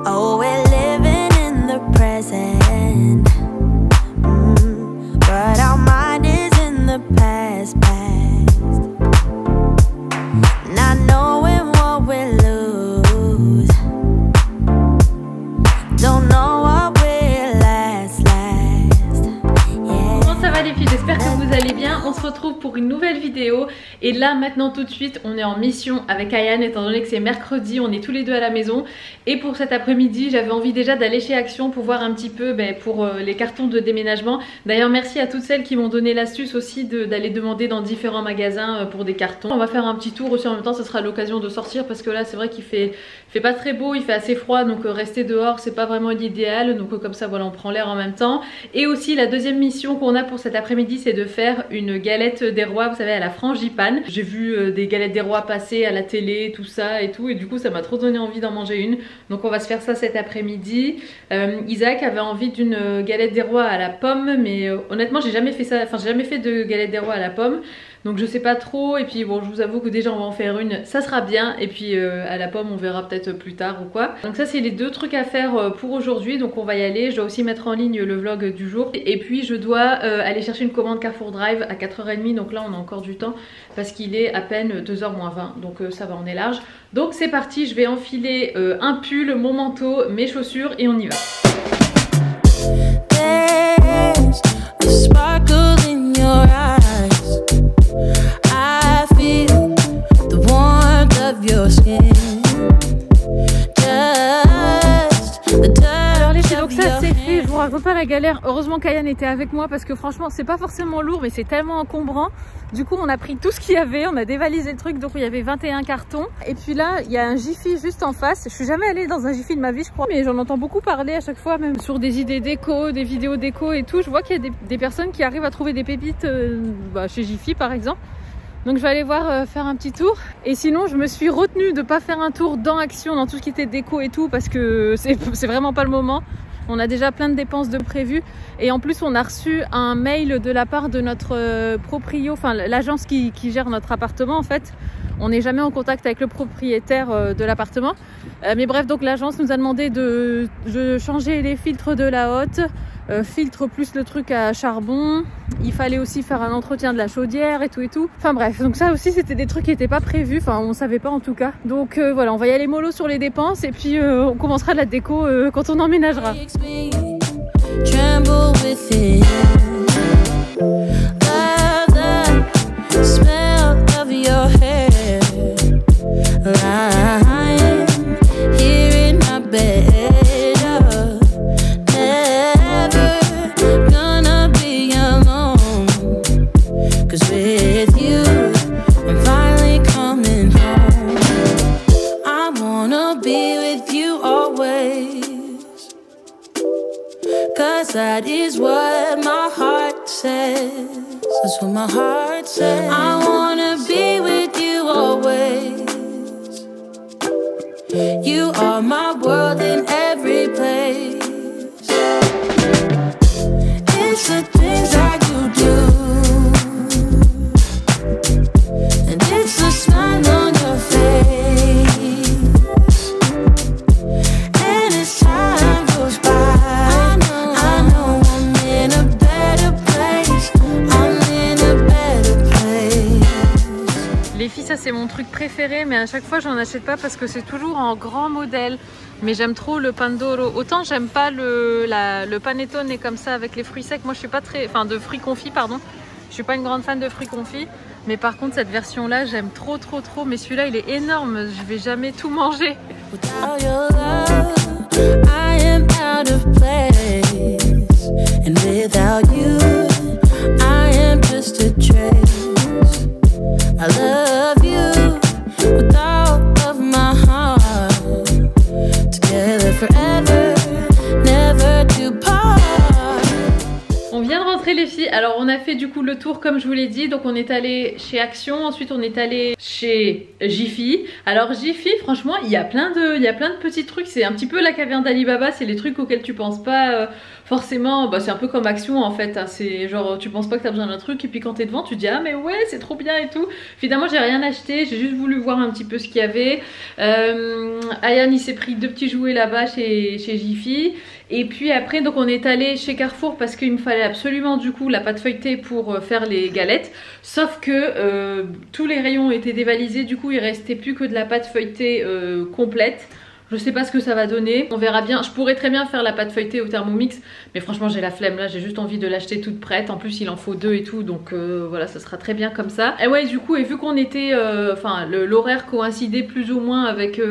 Oh, we're living in the present, but our mind is in the past, not knowing what we'll lose, don't know what will last, yeah. Comment ça va les filles? J'espère que vous allez bien. On se retrouve pour une nouvelle vidéo et là maintenant tout de suite on est en mission avec Ayane étant donné que c'est mercredi, on est tous les deux à la maison. Et pour cet après-midi, j'avais envie déjà d'aller chez Action pour voir un petit peu pour les cartons de déménagement. D'ailleurs, merci à toutes celles qui m'ont donné l'astuce aussi d'aller demander dans différents magasins pour des cartons. On va faire un petit tour aussi en même temps, ça sera l'occasion de sortir parce que là, c'est vrai qu'il fait pas très beau, il fait assez froid, donc rester dehors, c'est pas vraiment l'idéal. Donc comme ça, voilà, on prend l'air en même temps. Et aussi, la deuxième mission qu'on a pour cet après-midi, c'est de faire une galette des rois, vous savez, à la frangipane. J'ai vu des galettes des rois passer à la télé, tout ça et tout, et du coup, ça m'a trop donné envie d'en manger une. Donc on va se faire ça cet après-midi. Isaac avait envie d'une galette des rois à la pomme, mais honnêtement j'ai jamais fait ça, enfin j'ai jamais fait de galette des rois à la pomme. Donc je sais pas trop, et puis bon je vous avoue que déjà on va en faire une, ça sera bien, et puis à la pomme on verra peut-être plus tard ou quoi. Donc ça c'est les deux trucs à faire pour aujourd'hui, donc on va y aller. Je dois aussi mettre en ligne le vlog du jour, et puis je dois aller chercher une commande Carrefour Drive à 4h30, donc là on a encore du temps parce qu'il est à peine 2h moins 20, donc ça va, on est large. Donc c'est parti, je vais enfiler un pull, mon manteau, mes chaussures et on y va. Alors les filles, donc ça c'est fait, je vous raconte pas la galère. Heureusement qu'Ayane était avec moi parce que franchement c'est pas forcément lourd mais c'est tellement encombrant. Du coup on a pris tout ce qu'il y avait, on a dévalisé le truc, donc il y avait 21 cartons. Et puis là il y a un Jiffy juste en face. Je suis jamais allée dans un Jiffy de ma vie je crois, mais j'en entends beaucoup parler à chaque fois, même sur des idées déco, des vidéos déco et tout. Je vois qu'il y a des personnes qui arrivent à trouver des pépites chez Jiffy par exemple. Donc je vais aller voir faire un petit tour. Et sinon je me suis retenue de pas faire un tour dans Action, dans tout ce qui était déco et tout, parce que c'est vraiment pas le moment. On a déjà plein de dépenses de prévues. Et en plus on a reçu un mail de la part de notre proprio, enfin l'agence qui gère notre appartement en fait. On n'est jamais en contact avec le propriétaire de l'appartement. Mais bref, donc l'agence nous a demandé de changer les filtres de la hotte. Filtre plus le truc à charbon. Il fallait aussi faire un entretien de la chaudière et tout et tout. Enfin bref, donc ça aussi c'était des trucs qui n'étaient pas prévus, enfin on savait pas en tout cas. Donc voilà, on va y aller mollo sur les dépenses et puis on commencera de la déco quand on emménagera. That is what my heart says. That's what my heart says. I wanna be with you always. You are my world in every place. It's the things that you do, and it's the smile on your face. And as time goes by, les filles, ça c'est mon truc préféré, mais à chaque fois j'en achète pas parce que c'est toujours en grand modèle. Mais j'aime trop le Pandoro. Autant j'aime pas le panettone et comme ça avec les fruits secs. Moi je suis pas très, enfin de fruits confits pardon. Je suis pas une grande fan de fruits confits. Mais par contre cette version là j'aime trop. Mais celui-là il est énorme. Je vais jamais tout manger. I love you with all of my heart. Together forever, never to part. On vient de rentrer rentrée les filles. Alors on a fait du coup le tour comme je vous l'ai dit. Donc on est allé chez Action, ensuite on est allé chez Jiffy. Alors Jiffy, franchement, il y a plein de petits trucs. C'est un petit peu la caverne d'Alibaba, c'est les trucs auxquels tu penses pas forcément. Bah, c'est un peu comme Action en fait, hein. C'est genre tu penses pas que t'as besoin d'un truc et puis quand t'es devant tu te dis ah mais ouais c'est trop bien et tout. Finalement j'ai rien acheté, j'ai juste voulu voir un petit peu ce qu'il y avait. Ayane il s'est pris 2 petits jouets là-bas chez Jiffy. Et puis après donc on est allé chez Carrefour parce qu'il me fallait absolument du coup la pâte feuilletée pour faire les galettes. Sauf que tous les rayons étaient dévalisés, du coup il restait plus que de la pâte feuilletée complète. Je sais pas ce que ça va donner, on verra bien. Je pourrais très bien faire la pâte feuilletée au Thermomix, mais franchement j'ai la flemme là, j'ai juste envie de l'acheter toute prête. En plus il en faut 2 et tout, donc voilà, ça sera très bien comme ça. Et ouais, du coup, et vu qu'on était, l'horaire coïncidait plus ou moins avec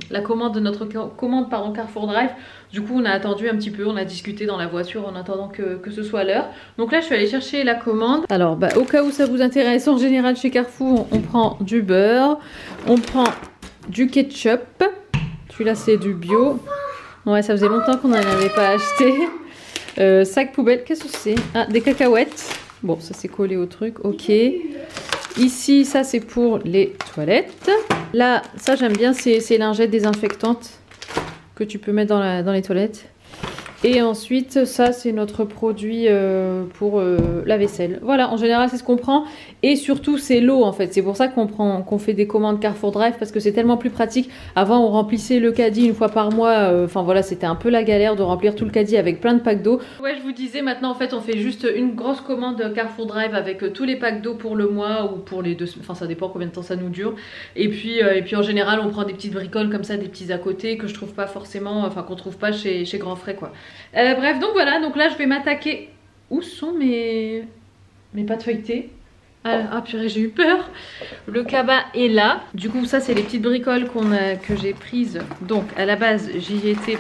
la commande de notre commande par Carrefour Drive. Du coup on a attendu un petit peu, on a discuté dans la voiture en attendant que ce soit l'heure. Donc là je suis allée chercher la commande. Alors bah, au cas où ça vous intéresse, en général chez Carrefour on prend du beurre, on prend du ketchup. Celui-là c'est du bio. Ouais, ça faisait longtemps qu'on n'en avait pas acheté. Sac poubelle, qu'est-ce que c'est? Ah, des cacahuètes. Bon, ça c'est collé au truc, ok. Ici, ça c'est pour les toilettes. Là, ça j'aime bien, c'est lingettes désinfectantes que tu peux mettre dans les toilettes. Et ensuite, ça c'est notre produit pour la vaisselle. Voilà, en général c'est ce qu'on prend. Et surtout c'est l'eau en fait. C'est pour ça qu'on fait des commandes Carrefour Drive, parce que c'est tellement plus pratique. Avant on remplissait le caddie une fois par mois. Enfin voilà, c'était un peu la galère de remplir tout le caddie avec plein de packs d'eau. Ouais, je vous disais, maintenant en fait on fait juste une grosse commande Carrefour Drive avec tous les packs d'eau pour le mois ou pour les 2 semaines. Enfin ça dépend combien de temps ça nous dure. Et puis en général on prend des petites bricoles comme ça, des petits à côté que je trouve pas forcément, enfin qu'on trouve pas chez Grand Frais quoi. Bref, donc voilà, donc là je vais m'attaquer. Où sont mes pâtes feuilletées? Ah purée, j'ai eu peur. Le cabas est là. Du coup ça c'est les petites bricoles que j'ai prises. Donc à la base j'y étais,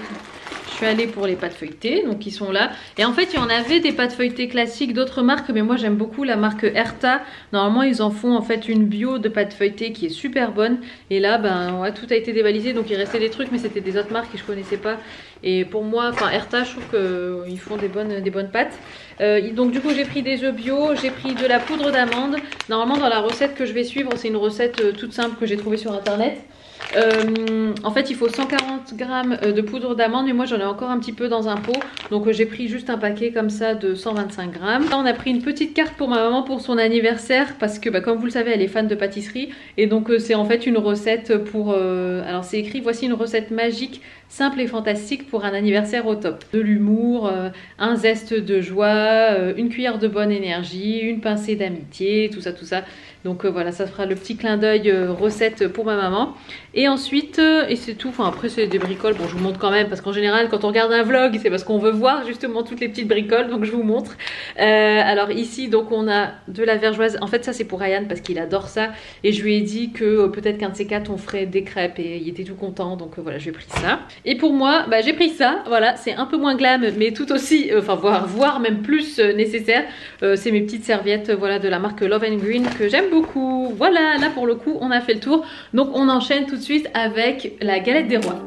je suis allée pour les pâtes feuilletées, donc ils sont là. Et en fait il y en avait des pâtes feuilletées classiques d'autres marques, mais moi j'aime beaucoup la marque Herta. Normalement ils en font en fait une bio de pâtes feuilletées qui est super bonne. Et là ben ouais, tout a été dévalisé, donc il restait des trucs mais c'était des autres marques que je connaissais pas. Et pour moi, enfin Herta, je trouve qu'ils font des bonnes pâtes. Donc du coup j'ai pris des œufs bio, j'ai pris de la poudre d'amande. Normalement dans la recette que je vais suivre, c'est une recette toute simple que j'ai trouvée sur internet. En fait il faut 140 g de poudre d'amande, mais moi j'en ai encore un petit peu dans un pot, donc j'ai pris juste un paquet comme ça de 125 g. Là on a pris une petite carte pour ma maman pour son anniversaire, parce que bah, comme vous le savez elle est fan de pâtisserie, et donc c'est en fait une recette pour alors c'est écrit: voici une recette magique, simple et fantastique pour un anniversaire au top. De l'humour, un zeste de joie, une cuillère de bonne énergie, une pincée d'amitié, tout ça. Donc voilà, ça fera le petit clin d'œil recette pour ma maman. Et ensuite, et c'est tout, enfin après c'est des bricoles, bon je vous montre quand même, parce qu'en général quand on regarde un vlog, c'est parce qu'on veut voir justement toutes les petites bricoles, donc je vous montre. Alors ici, donc on a de la vergeoise, en fait ça c'est pour Ryan parce qu'il adore ça, et je lui ai dit que peut-être qu'un de ces 4 on ferait des crêpes, et il était tout content, donc voilà j'ai pris ça. Et pour moi, bah, j'ai pris ça, voilà, c'est un peu moins glam, mais tout aussi, enfin voire même plus nécessaire. C'est mes petites serviettes, voilà, de la marque Love & Green que j'aime beaucoup. Voilà, là pour le coup on a fait le tour, donc on enchaîne tout de suite avec la galette des rois.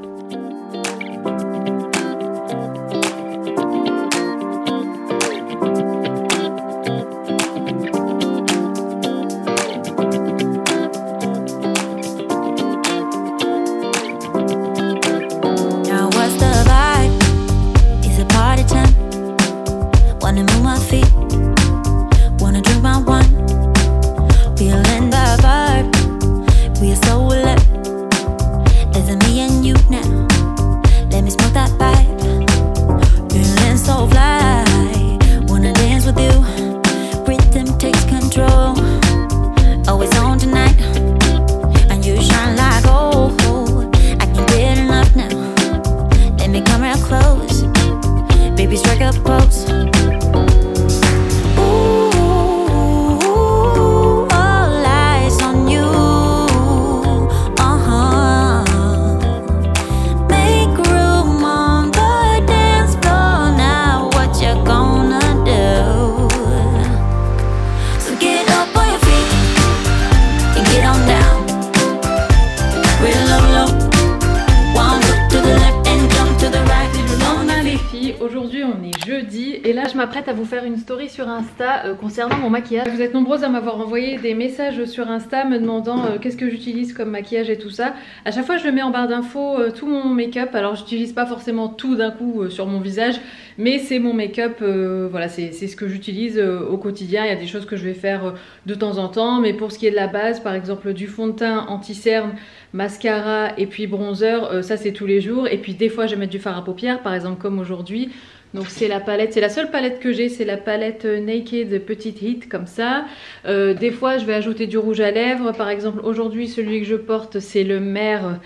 là je m'apprête à vous faire une story sur Insta concernant mon maquillage. Vous êtes nombreuses à m'avoir envoyé des messages sur Insta me demandant qu'est-ce que j'utilise comme maquillage et tout ça. À chaque fois je le mets en barre d'infos tout mon make-up. Alors j'utilise pas forcément tout d'un coup sur mon visage, mais c'est mon make-up, voilà, c'est ce que j'utilise au quotidien. Il y a des choses que je vais faire de temps en temps, mais pour ce qui est de la base, par exemple du fond de teint anti-cerne, mascara et puis bronzer, ça c'est tous les jours. Et puis des fois je vais mettre du fard à paupières, par exemple comme aujourd'hui. Donc c'est la palette, c'est la seule palette que j'ai, c'est la palette Naked Petite Hit comme ça. Des fois je vais ajouter du rouge à lèvres. Par exemple aujourd'hui celui que je porte c'est le MEHR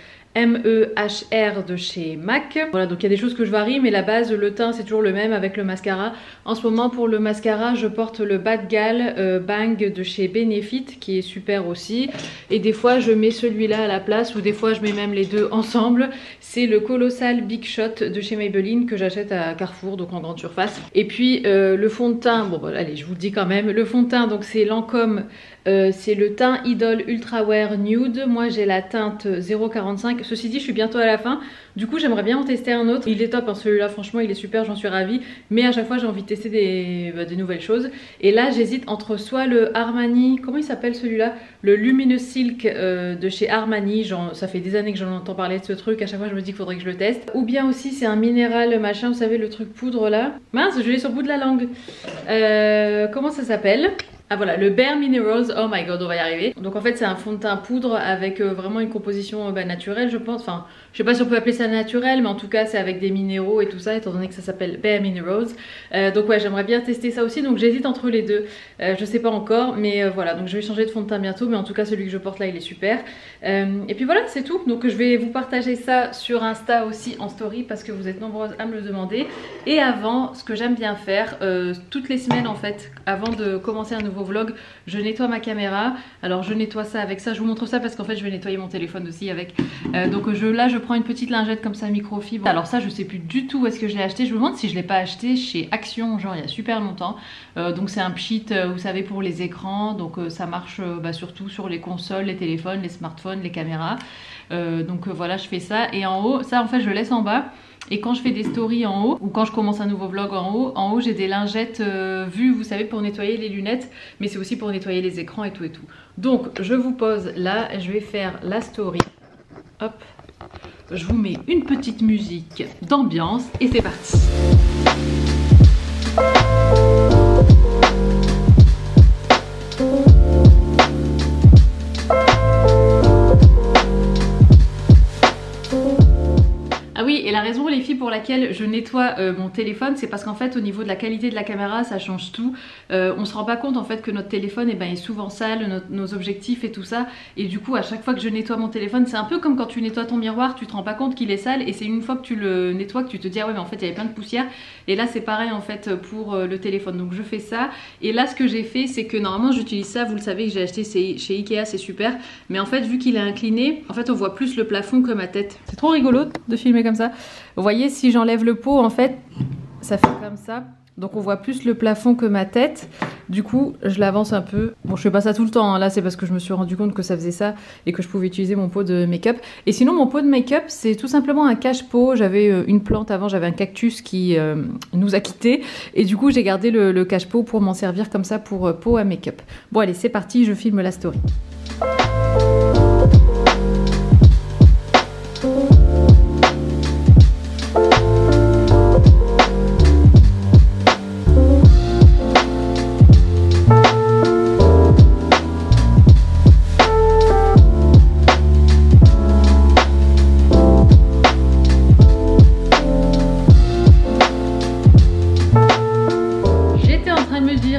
de chez MAC. Voilà, donc il y a des choses que je varie, mais la base, le teint c'est toujours le même avec le mascara. En ce moment pour le mascara je porte le Bad Gal Bang de chez Benefit qui est super aussi. Et des fois je mets celui-là à la place, ou des fois je mets même les deux ensemble. C'est le Colossal Big Shot de chez Maybelline que j'achète à Carrefour, donc en grande surface. Et puis le fond de teint, bon allez je vous le dis quand même, le fond de teint donc c'est Lancôme. C'est le teint Idol Ultra Wear Nude. Moi j'ai la teinte 0,45. Ceci dit je suis bientôt à la fin. Du coup j'aimerais bien en tester un autre. Il est top hein, celui-là, franchement il est super, j'en suis ravie. Mais à chaque fois j'ai envie de tester des nouvelles choses. Et là j'hésite entre soit le Armani, comment il s'appelle celui-là, le Luminous Silk de chez Armani. Genre, ça fait des années que j'en entends parler de ce truc. À chaque fois je me dis qu'il faudrait que je le teste. Ou bien aussi c'est un minéral machin, vous savez le truc poudre là. Mince, je l'ai sur le bout de la langue. Comment ça s'appelle ? Ah voilà, le Bare Minerals, oh my god, on va y arriver. Donc en fait c'est un fond de teint poudre avec vraiment une composition naturelle je pense. Enfin, je sais pas si on peut appeler ça naturel, mais en tout cas c'est avec des minéraux et tout ça, étant donné que ça s'appelle Bare Minerals. Donc ouais, j'aimerais bien tester ça aussi, donc j'hésite entre les deux. Je sais pas encore, mais voilà, donc je vais changer de fond de teint bientôt, mais en tout cas celui que je porte là il est super. Et puis voilà, c'est tout. Donc je vais vous partager ça sur Insta aussi en story parce que vous êtes nombreuses à me le demander. Et avant, ce que j'aime bien faire, toutes les semaines en fait, avant de commencer un nouveau vlog, je nettoie ma caméra. Alors je nettoie ça avec ça, je vous montre ça parce qu'en fait je vais nettoyer mon téléphone aussi avec. Donc là je prends une petite lingette comme ça microfibre. Alors ça je sais plus du tout où est-ce que je l'ai acheté. Je me demande si je l'ai pas acheté chez Action, genre il y a super longtemps. Donc c'est un pchit, vous savez, pour les écrans. Donc ça marche surtout sur les consoles, les téléphones, les smartphones, les caméras. Donc voilà, je fais ça. Et en haut, ça en fait je laisse en bas. Et quand je fais des stories en haut, ou quand je commence un nouveau vlog en haut j'ai des lingettes vues, vous savez, pour nettoyer les lunettes, mais c'est aussi pour nettoyer les écrans et tout et tout. Donc je vous pose là, je vais faire la story. Hop, je vous mets une petite musique d'ambiance et c'est parti. Et la raison les filles pour laquelle je nettoie mon téléphone, c'est parce qu'en fait au niveau de la qualité de la caméra ça change tout. On se rend pas compte en fait que notre téléphone est souvent sale, nos objectifs et tout ça. Et du coup à chaque fois que je nettoie mon téléphone, c'est un peu comme quand tu nettoies ton miroir, tu te rends pas compte qu'il est sale. Et c'est une fois que tu le nettoies que tu te dis ah ouais mais en fait il y avait plein de poussière. Et là c'est pareil en fait pour le téléphone. Donc je fais ça. Et là ce que j'ai fait c'est que normalement j'utilise ça, vous le savez que j'ai acheté chez Ikea, c'est super. Mais en fait vu qu'il est incliné, en fait on voit plus le plafond que ma tête. C'est trop rigolo de filmer comme ça. Vous voyez, si j'enlève le pot, en fait, ça fait comme ça. Donc on voit plus le plafond que ma tête. Du coup, je l'avance un peu. Bon, je fais pas ça tout le temps. Hein. Là, c'est parce que je me suis rendu compte que ça faisait ça et que je pouvais utiliser mon pot de make-up. Et sinon, mon pot de make-up, c'est tout simplement un cache-pot. J'avais une plante avant, j'avais un cactus qui nous a quittés. Et du coup, j'ai gardé le cache-pot pour m'en servir comme ça pour pot à make-up. Bon, allez, c'est parti, je filme la story.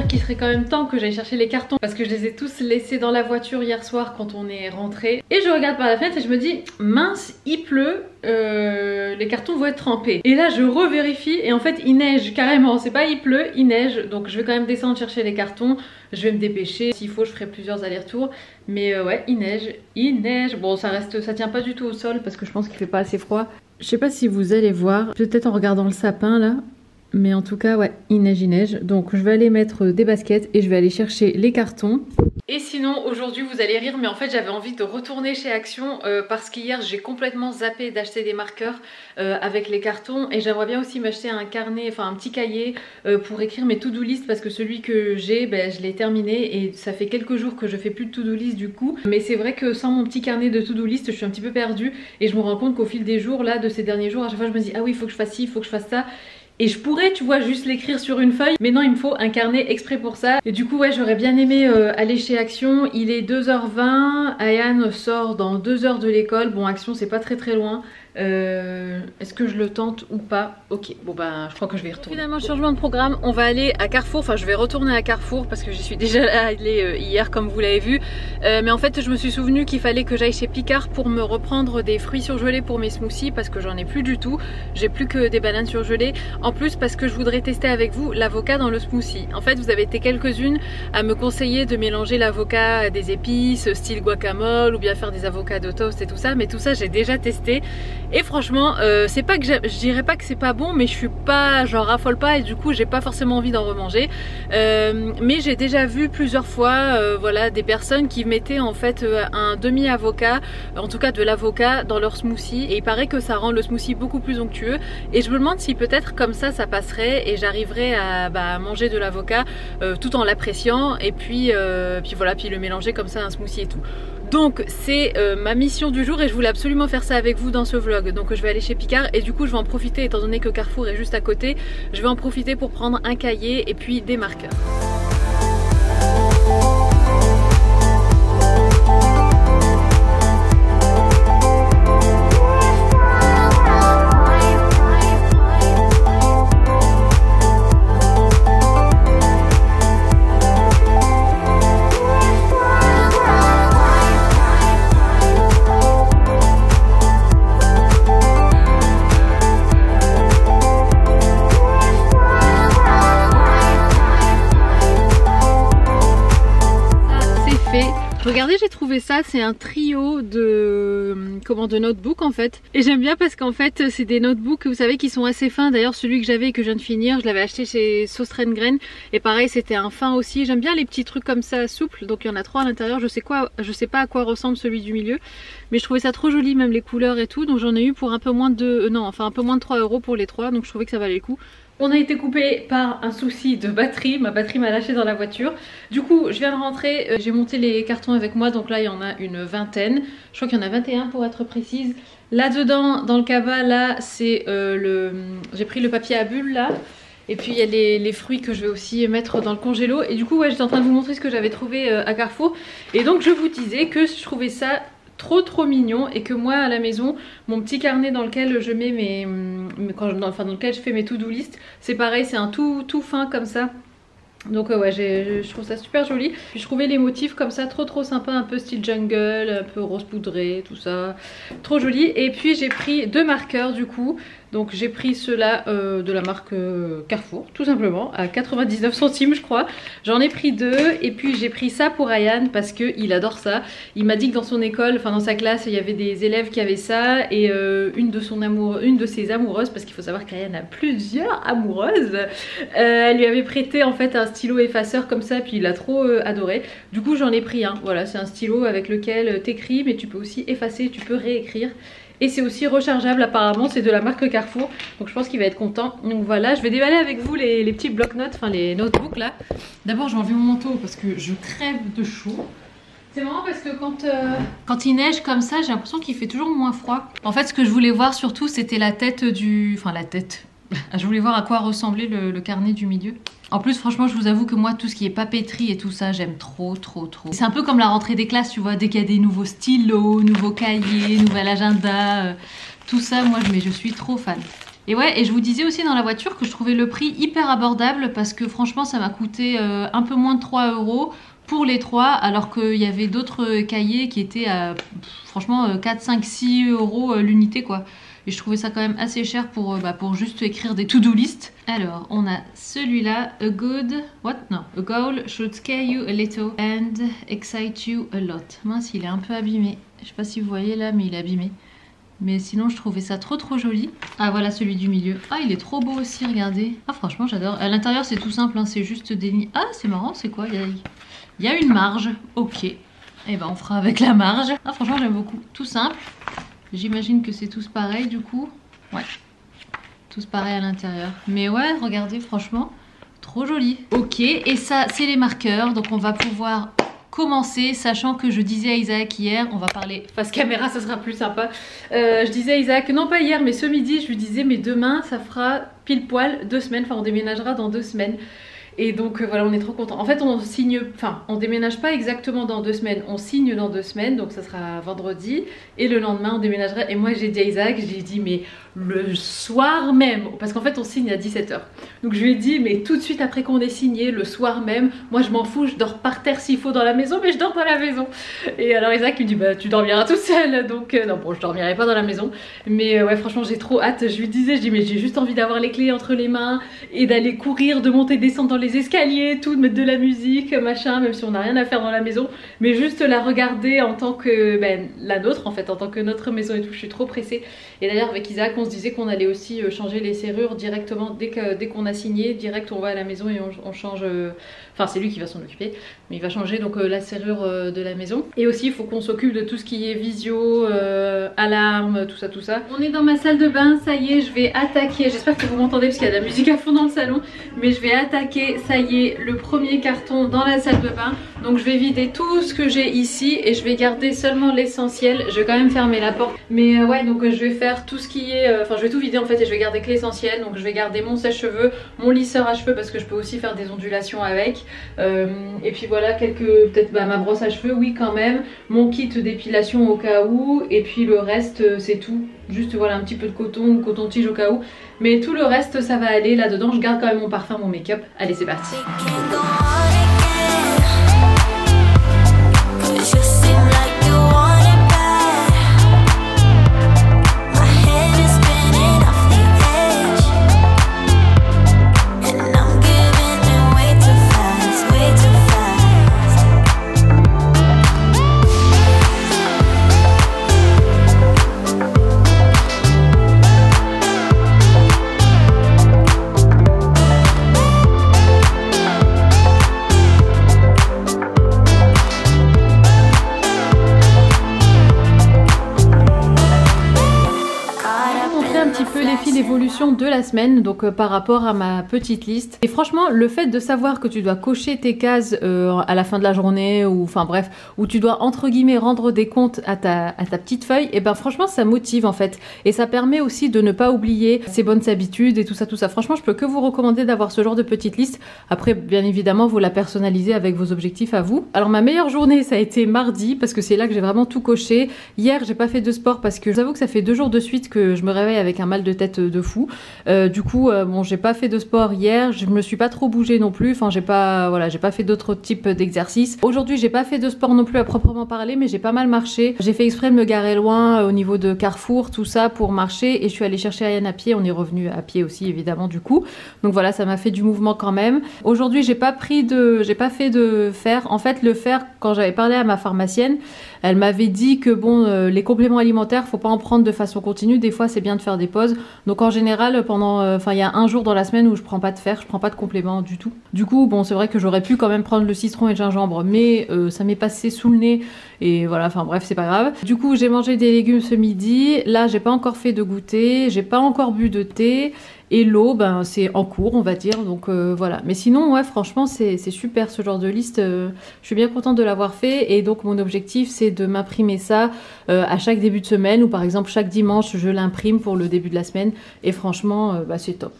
Qu'il serait quand même temps que j'aille chercher les cartons parce que je les ai tous laissés dans la voiture hier soir quand on est rentré. Et je regarde par la fenêtre et je me dis mince, il pleut, les cartons vont être trempés. Et là je revérifie et en fait il neige carrément, c'est pas il pleut, il neige. Donc je vais quand même descendre chercher les cartons, je vais me dépêcher, s'il faut je ferai plusieurs allers-retours. Mais ouais, il neige. Bon ça tient pas du tout au sol parce que je pense qu'il fait pas assez froid. Je sais pas si vous allez voir, peut-être en regardant le sapin là. Mais en tout cas, ouais, il neige. Donc je vais aller mettre des baskets et je vais aller chercher les cartons. Et sinon aujourd'hui vous allez rire mais en fait j'avais envie de retourner chez Action parce qu'hier j'ai complètement zappé d'acheter des marqueurs avec les cartons et j'aimerais bien aussi m'acheter un carnet, enfin un petit cahier pour écrire mes to-do list parce que celui que j'ai je l'ai terminé et ça fait quelques jours que je fais plus de to-do list du coup, mais c'est vrai que sans mon petit carnet de to-do list je suis un petit peu perdue et je me rends compte qu'au fil des jours là de ces derniers jours à chaque fois je me dis ah oui il faut que je fasse ci, il faut que je fasse ça. Et je pourrais, tu vois, juste l'écrire sur une feuille. Mais non, il me faut un carnet exprès pour ça. Et du coup, ouais, j'aurais bien aimé aller chez Action. Il est 2h20. Ayane sort dans 2 heures de l'école. Bon, Action, c'est pas très loin. Est-ce que je le tente ou pas? Ok, bon bah je crois que je vais y retourner. Finalement, changement de programme, on va aller à Carrefour. Enfin, je vais retourner à Carrefour parce que j'y suis déjà allée hier comme vous l'avez vu. Mais en fait, je me suis souvenu qu'il fallait que j'aille chez Picard pour me reprendre des fruits surgelés pour mes smoothies parce que j'en ai plus du tout. J'ai plus que des bananes surgelées. En plus, parce que je voudrais tester avec vous l'avocat dans le smoothie. En fait, vous avez été quelques-unes à me conseiller de mélanger l'avocat à des épices, style guacamole ou bien faire des avocats de toast et tout ça. Mais tout ça, j'ai déjà testé. Et franchement, c'est pas que je dirais pas que c'est pas bon, mais je suis pas, j'en raffole pas et du coup j'ai pas forcément envie d'en remanger. Mais j'ai déjà vu plusieurs fois, voilà, des personnes qui mettaient en fait un demi-avocat, en tout cas de l'avocat dans leur smoothie. Et il paraît que ça rend le smoothie beaucoup plus onctueux. Et je me demande si peut-être comme ça passerait et j'arriverais à manger de l'avocat tout en l'appréciant et puis voilà, puis le mélanger comme ça un smoothie et tout. Donc c'est ma mission du jour et je voulais absolument faire ça avec vous dans ce vlog. Donc je vais aller chez Picard et du coup je vais en profiter étant donné que Carrefour est juste à côté. Je vais en profiter pour prendre un cahier et puis des marqueurs. Regardez, j'ai trouvé ça, c'est un trio de notebooks en fait. Et j'aime bien parce qu'en fait c'est des notebooks, vous savez, qui sont assez fins. D'ailleurs celui que j'avais et que je viens de finir, je l'avais acheté chez Sauce Rengren. Et pareil, c'était un fin aussi. J'aime bien les petits trucs comme ça souples. Donc il y en a 3 à l'intérieur. Je sais pas à quoi ressemble celui du milieu. Mais je trouvais ça trop joli, même les couleurs et tout. Donc j'en ai eu pour un peu moins de... un peu moins de 3 € pour les 3. Donc je trouvais que ça valait le coup. On a été coupé par un souci de batterie, ma batterie m'a lâché dans la voiture. Du coup, je viens de rentrer, j'ai monté les cartons avec moi, donc là il y en a une vingtaine. Je crois qu'il y en a 21 pour être précise. Là dedans, dans le cabas, là c'est j'ai pris le papier à bulles là. Et puis il y a les fruits que je vais aussi mettre dans le congélo. Et du coup, ouais, j'étais en train de vous montrer ce que j'avais trouvé à Carrefour. Et donc je vous disais que je trouvais ça trop mignon et que moi à la maison mon petit carnet dans lequel je mets dans lequel je fais mes to-do list, c'est pareil, c'est un tout fin comme ça. Donc ouais, je trouve ça super joli. Puis je trouvais les motifs comme ça trop sympa, un peu style jungle, un peu rose poudré, tout ça, trop joli. Et puis j'ai pris 2 marqueurs du coup. Donc j'ai pris ceux-là de la marque Carrefour, tout simplement, à 99 centimes je crois. J'en ai pris 2 et puis j'ai pris ça pour Ayane parce qu'il adore ça. Il m'a dit que dans son école, enfin dans sa classe, il y avait des élèves qui avaient ça. Et une de ses amoureuses, parce qu'il faut savoir qu'Ayane a plusieurs amoureuses, elle lui avait prêté en fait un stylo effaceur comme ça, puis il a trop adoré. Du coup j'en ai pris un, voilà, c'est un stylo avec lequel t'écris mais tu peux aussi effacer, tu peux réécrire. Et c'est aussi rechargeable apparemment, c'est de la marque Carrefour. Donc je pense qu'il va être content. Donc voilà, je vais déballer avec vous les petits bloc-notes, enfin les notebooks là. D'abord j'ai enlevé mon manteau parce que je crève de chaud. C'est marrant parce que quand il neige comme ça, j'ai l'impression qu'il fait toujours moins froid. En fait ce que je voulais voir surtout c'était la tête du... Enfin la tête. Je voulais voir à quoi ressemblait le carnet du milieu. En plus franchement je vous avoue que moi tout ce qui est papeterie et tout ça j'aime trop. C'est un peu comme la rentrée des classes, tu vois, dès qu'il y a des nouveaux stylos, nouveaux cahiers, nouvel agenda, tout ça moi je suis trop fan. Et ouais, et je vous disais aussi dans la voiture que je trouvais le prix hyper abordable parce que franchement ça m'a coûté un peu moins de 3 € pour les 3, alors qu'il y avait d'autres cahiers qui étaient à franchement 4, 5, 6 € l'unité quoi. Et je trouvais ça quand même assez cher pour juste écrire des to-do list. Alors, on a celui-là. A goal should scare you a little and excite you a lot. Mince, il est un peu abîmé. Je sais pas si vous voyez là, mais il est abîmé. Mais sinon, je trouvais ça trop joli. Ah, voilà celui du milieu. Ah, il est trop beau aussi, regardez. Ah, franchement, j'adore. À l'intérieur, c'est tout simple, hein, c'est juste des lignes. Ah, c'est marrant, c'est quoi? Il y a une marge, ok. Et ben on fera avec la marge. Ah, franchement j'aime beaucoup, tout simple. J'imagine que c'est tous pareil du coup. Ouais, tous pareil à l'intérieur. Mais ouais, regardez, franchement, trop joli. Ok, et ça c'est les marqueurs, donc on va pouvoir commencer, sachant que je disais à Isaac hier, on va parler face caméra, ça sera plus sympa. Je disais à Isaac, non pas hier mais ce midi, je lui disais mais demain ça fera pile poil 2 semaines, enfin on déménagera dans 2 semaines. Et donc voilà, on est trop contents. En fait on signe, enfin on déménage pas exactement dans 2 semaines, on signe dans 2 semaines, donc ça sera vendredi. Et le lendemain on déménagera. Et moi j'ai dit à Isaac, j'ai dit mais le soir même, parce qu'en fait on signe à 17 h. Donc je lui ai dit mais tout de suite après qu'on ait signé, le soir même, moi je m'en fous, je dors par terre s'il faut dans la maison, mais je dors dans la maison. Et alors Isaac lui dit bah tu dormiras toute seule. Donc non bon, je dormirai pas dans la maison. Mais ouais franchement j'ai trop hâte. Je lui disais, je dis mais j'ai juste envie d'avoir les clés entre les mains et d'aller courir, de monter, descendre dans les escaliers, tout, de mettre de la musique, machin, même si on n'a rien à faire dans la maison, mais juste la regarder en tant que la nôtre en fait, en tant que notre maison et tout. Je suis trop pressée. Et d'ailleurs avec Isaac on se disait qu'on allait aussi changer les serrures directement dès qu'on a signé, direct on va à la maison et on change, enfin c'est lui qui va s'en occuper, mais il va changer donc la serrure de la maison. Et aussi il faut qu'on s'occupe de tout ce qui est visio, alarme, tout ça. On est dans ma salle de bain, ça y est, je vais attaquer, j'espère que vous m'entendez parce qu'il y a de la musique à fond dans le salon, mais je vais attaquer, ça y est, le premier carton dans la salle de bain. Donc je vais vider tout ce que j'ai ici et je vais garder seulement l'essentiel. Je vais quand même fermer la porte, mais ouais, donc je vais faire tout ce qui est, enfin je vais tout vider en fait et je vais garder que l'essentiel. Donc je vais garder mon sèche-cheveux, mon lisseur à cheveux parce que je peux aussi faire des ondulations avec, et puis voilà, peut-être ma brosse à cheveux, oui quand même, mon kit d'épilation au cas où, et puis le reste c'est tout. Juste voilà un petit peu de coton ou coton-tige au cas où, mais tout le reste ça va aller là-dedans. Je garde quand même mon parfum, mon make-up. Allez c'est parti. L'évolution de la semaine, donc par rapport à ma petite liste. Et franchement le fait de savoir que tu dois cocher tes cases à la fin de la journée, ou enfin bref, où tu dois entre guillemets rendre des comptes à ta petite feuille, et ben franchement ça motive en fait, et ça permet aussi de ne pas oublier ses bonnes habitudes et tout ça. Franchement je peux que vous recommander d'avoir ce genre de petite liste. Après bien évidemment vous la personnalisez avec vos objectifs à vous. Alors ma meilleure journée ça a été mardi, parce que c'est là que j'ai vraiment tout coché. Hier j'ai pas fait de sport parce que j'avoue que ça fait 2 jours de suite que je me réveille avec un mal de tête de fou. Du coup bon, j'ai pas fait de sport hier, je me suis pas trop bougée non plus, enfin j'ai pas fait d'autres types d'exercices. Aujourd'hui j'ai pas fait de sport non plus à proprement parler, mais j'ai pas mal marché. J'ai fait exprès de me garer loin au niveau de Carrefour, tout ça, pour marcher, et je suis allée chercher Ayane à pied. On est revenu à pied aussi évidemment du coup, donc voilà, ça m'a fait du mouvement quand même. Aujourd'hui j'ai pas fait de fer. En fait le fer, quand j'avais parlé à ma pharmacienne, elle m'avait dit que bon, les compléments alimentaires faut pas en prendre de façon continue, des fois c'est bien de faire des pauses. Donc en général pendant, enfin il y a un jour dans la semaine où je prends pas de fer, je prends pas de compléments du tout. Du coup bon c'est vrai que j'aurais pu quand même prendre le citron et le gingembre, mais ça m'est passé sous le nez et voilà, enfin bref c'est pas grave. Du coup j'ai mangé des légumes ce midi, là j'ai pas encore fait de goûter, j'ai pas encore bu de thé. Et l'eau, ben, c'est en cours on va dire, donc voilà. Mais sinon ouais franchement c'est super ce genre de liste, je suis bien contente de l'avoir fait. Et donc mon objectif c'est de m'imprimer ça à chaque début de semaine, ou par exemple chaque dimanche je l'imprime pour le début de la semaine. Et franchement bah, c'est top.